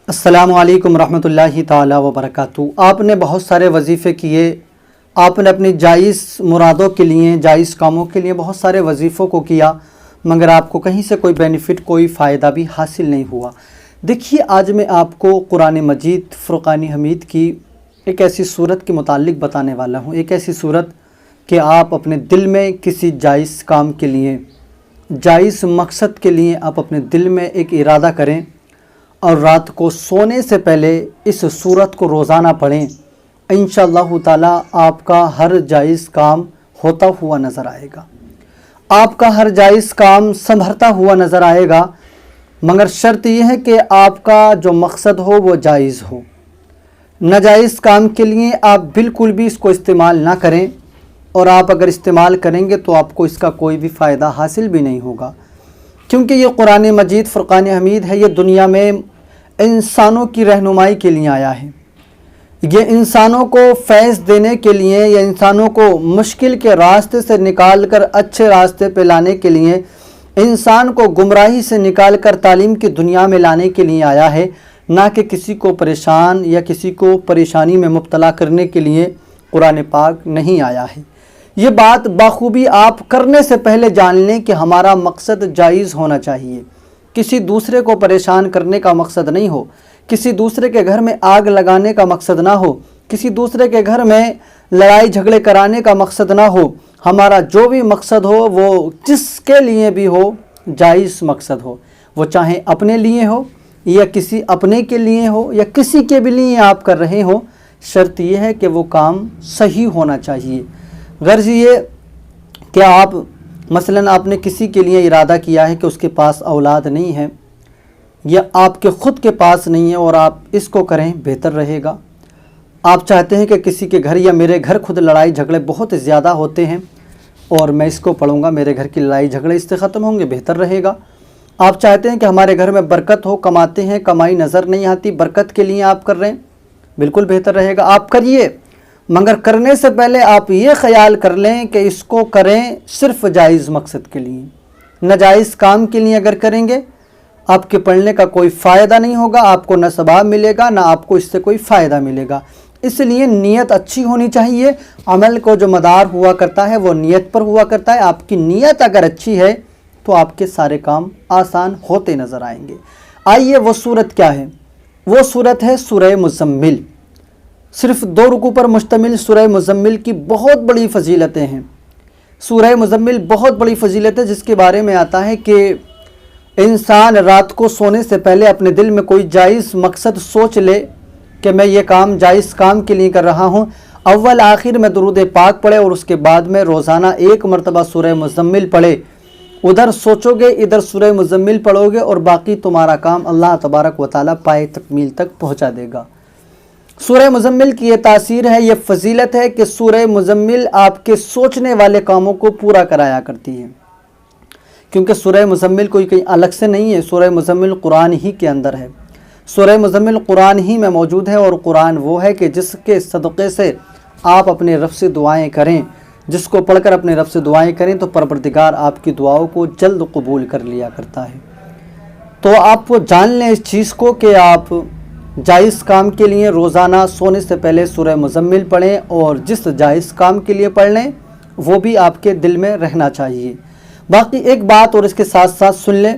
السلام علیکم ورحمۃ اللہ تعالی وبرکاتہ۔ آپ نے بہت سارے وظیفے کیے، آپ نے اپنی جائز مرادوں کے لیے، جائز کاموں کے لیے بہت سارے وظیفوں کو کیا، مگر آپ کو کہیں سے کوئی بینیفٹ، کوئی فائدہ بھی حاصل نہیں ہوا۔ دیکھیے، آج میں آپ کو قرآن مجید فرقان حمید کی ایک ایسی صورت کے متعلق بتانے والا ہوں، ایک ایسی صورت کہ آپ اپنے دل میں کسی جائز کام کے لیے، جائز مقصد کے لیے آپ اپنے دل میں ایک ارادہ کریں اور رات کو سونے سے پہلے اس صورت کو روزانہ پڑھیں۔ انشاءاللہ تعالی آپ کا ہر جائز کام ہوتا ہوا نظر آئے گا، آپ کا ہر جائز کام سنبھرتا ہوا نظر آئے گا، مگر شرط یہ ہے کہ آپ کا جو مقصد ہو وہ جائز ہو۔ ناجائز کام کے لیے آپ بالکل بھی اس کو استعمال نہ کریں، اور آپ اگر استعمال کریں گے تو آپ کو اس کا کوئی بھی فائدہ حاصل بھی نہیں ہوگا، کیونکہ یہ قرآن مجید فرقان حمید ہے، یہ دنیا میں انسانوں کی رہنمائی کے لیے آیا ہے، یہ انسانوں کو فیض دینے کے لیے، یا انسانوں کو مشکل کے راستے سے نکال کر اچھے راستے پہ لانے کے لیے، انسان کو گمراہی سے نکال کر تعلیم کی دنیا میں لانے کے لیے آیا ہے، نہ کہ کسی کو پریشان یا کسی کو پریشانی میں مبتلا کرنے کے لیے قرآن پاک نہیں آیا ہے۔ یہ بات بخوبی آپ کرنے سے پہلے جان لیں کہ ہمارا مقصد جائز ہونا چاہیے، کسی دوسرے کو پریشان کرنے کا مقصد نہیں ہو، کسی دوسرے کے گھر میں آگ لگانے کا مقصد نہ ہو، کسی دوسرے کے گھر میں لڑائی جھگڑے کرانے کا مقصد نہ ہو۔ ہمارا جو بھی مقصد ہو وہ جس کے لیے بھی ہو جائز مقصد ہو، وہ چاہے اپنے لیے ہو یا کسی اپنے کے لیے ہو یا کسی کے بھی لیے آپ کر رہے ہو، شرط یہ ہے کہ وہ کام صحیح ہونا چاہیے۔ غرض یہ کہ آپ مثلاً آپ نے کسی کے لیے ارادہ کیا ہے کہ اس کے پاس اولاد نہیں ہے، یا آپ کے خود کے پاس نہیں ہے، اور آپ اس کو کریں بہتر رہے گا۔ آپ چاہتے ہیں کہ کسی کے گھر یا میرے گھر خود لڑائی جھگڑے بہت زیادہ ہوتے ہیں، اور میں اس کو پڑھوں گا، میرے گھر کی لڑائی جھگڑے اس سے ختم ہوں گے، بہتر رہے گا۔ آپ چاہتے ہیں کہ ہمارے گھر میں برکت ہو، کماتے ہیں، کمائی نظر نہیں آتی، برکت کے لیے آپ کر رہے ہیں، بالکل بہتر رہے گا، آپ کریے، مگر کرنے سے پہلے آپ یہ خیال کر لیں کہ اس کو کریں صرف جائز مقصد کے لیے۔ ناجائز کام کے لیے اگر کریں گے، آپ کے پڑھنے کا کوئی فائدہ نہیں ہوگا، آپ کو نہ ثواب ملے گا، نہ آپ کو اس سے کوئی فائدہ ملے گا۔ اس لیے نیت اچھی ہونی چاہیے، عمل کو جو مدار ہوا کرتا ہے وہ نیت پر ہوا کرتا ہے۔ آپ کی نیت اگر اچھی ہے تو آپ کے سارے کام آسان ہوتے نظر آئیں گے۔ آئیے وہ صورت کیا ہے؟ وہ صورت ہے سورہ مزمل۔ صرف 2 رکوع پر مشتمل سورہ مزمل کی بہت بڑی فضیلتیں ہیں۔ سورہ مزمل بہت بڑی فضیلت ہے، جس کے بارے میں آتا ہے کہ انسان رات کو سونے سے پہلے اپنے دل میں کوئی جائز مقصد سوچ لے کہ میں یہ کام جائز کام کے لیے کر رہا ہوں، اول آخر میں درود پاک پڑھے، اور اس کے بعد میں روزانہ 1 مرتبہ سورہ مزمل پڑھے۔ ادھر سوچو گے، ادھر سورہ مزمل پڑھو گے، اور باقی تمہارا کام اللہ تبارک و تعالیٰ پائے تکمیل تک پہنچا دے گا۔ سورہ مزمل کی یہ تاثیر ہے، یہ فضیلت ہے کہ سورہ مزمل آپ کے سوچنے والے کاموں کو پورا کرایا کرتی ہے، کیونکہ سورہ مزمل کوئی کہیں الگ سے نہیں ہے، سورہ مزمل قرآن ہی کے اندر ہے، سورہ مزمل قرآن ہی میں موجود ہے، اور قرآن وہ ہے کہ جس کے صدقے سے آپ اپنے رب سے دعائیں کریں، جس کو پڑھ کر اپنے رب سے دعائیں کریں تو پروردگار آپ کی دعاؤں کو جلد قبول کر لیا کرتا ہے۔ تو آپ وہ جان لیں اس چیز کو کہ آپ جائز کام کے لیے روزانہ سونے سے پہلے سورہ مزمل پڑھیں، اور جس جائز کام کے لیے پڑھ لیں وہ بھی آپ کے دل میں رہنا چاہیے۔ باقی ایک بات اور اس کے ساتھ ساتھ سن لیں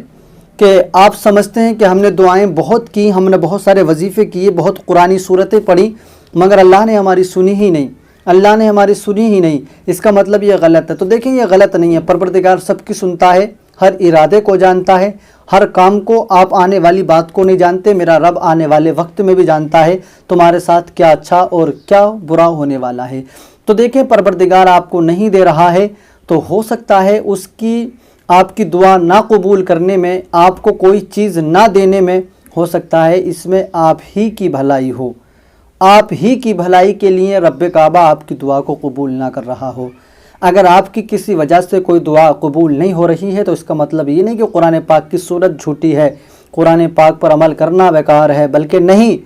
کہ آپ سمجھتے ہیں کہ ہم نے دعائیں بہت کی، ہم نے بہت سارے وظیفے کیے، بہت قرآنی صورتیں پڑھی، مگر اللہ نے ہماری سنی ہی نہیں، اللہ نے ہماری سنی ہی نہیں، اس کا مطلب یہ غلط ہے۔ تو دیکھیں، یہ غلط نہیں ہے، پروردگار سب کی سنتا ہے، ہر ارادے کو جانتا ہے، ہر کام کو۔ آپ آنے والی بات کو نہیں جانتے، میرا رب آنے والے وقت میں بھی جانتا ہے تمہارے ساتھ کیا اچھا اور کیا برا ہونے والا ہے۔ تو دیکھیں، پروردگار آپ کو نہیں دے رہا ہے تو ہو سکتا ہے اس کی آپ کی دعا نہ قبول کرنے میں، آپ کو کوئی چیز نہ دینے میں، ہو سکتا ہے اس میں آپ ہی کی بھلائی ہو، آپ ہی کی بھلائی کے لیے رب کعبہ آپ کی دعا کو قبول نہ کر رہا ہو۔ اگر آپ کی کسی وجہ سے کوئی دعا قبول نہیں ہو رہی ہے تو اس کا مطلب یہ نہیں کہ قرآن پاک کی صورت جھوٹی ہے، قرآن پاک پر عمل کرنا بیکار ہے، بلکہ نہیں،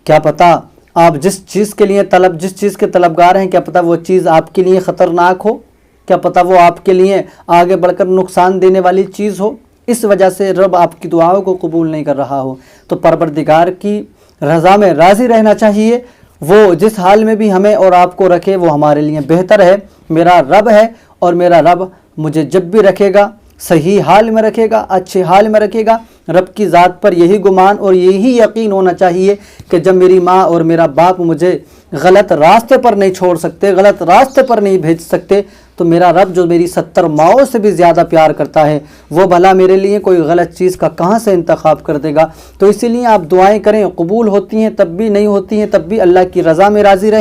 کیا پتہ آپ جس چیز کے طلبگار ہیں، کیا پتہ وہ چیز آپ کے لیے خطرناک ہو، کیا پتہ وہ آپ کے لیے آگے بڑھ کر نقصان دینے والی چیز ہو۔ اس وجہ سے رب آپ کی دعاؤں کو قبول نہیں کر رہا ہو، تو پروردگار کی رضا میں راضی رہنا چاہیے۔ وہ جس حال میں بھی ہمیں اور آپ کو رکھے وہ ہمارے لیے بہتر ہے۔ میرا رب ہے اور میرا رب مجھے جب بھی رکھے گا صحیح حال میں رکھے گا، اچھے حال میں رکھے گا۔ رب کی ذات پر یہی گمان اور یہی یقین ہونا چاہیے کہ جب میری ماں اور میرا باپ مجھے غلط راستے پر نہیں چھوڑ سکتے، غلط راستے پر نہیں بھیج سکتے، تو میرا رب جو میری 70 ماؤں سے بھی زیادہ پیار کرتا ہے وہ بھلا میرے لیے کوئی غلط چیز کا کہاں سے انتخاب کر دے گا۔ تو اسی لیے آپ دعائیں کریں، قبول ہوتی ہیں تب بھی، نہیں ہوتی ہیں تب بھی، اللہ کی رضا میں راضی رہیں۔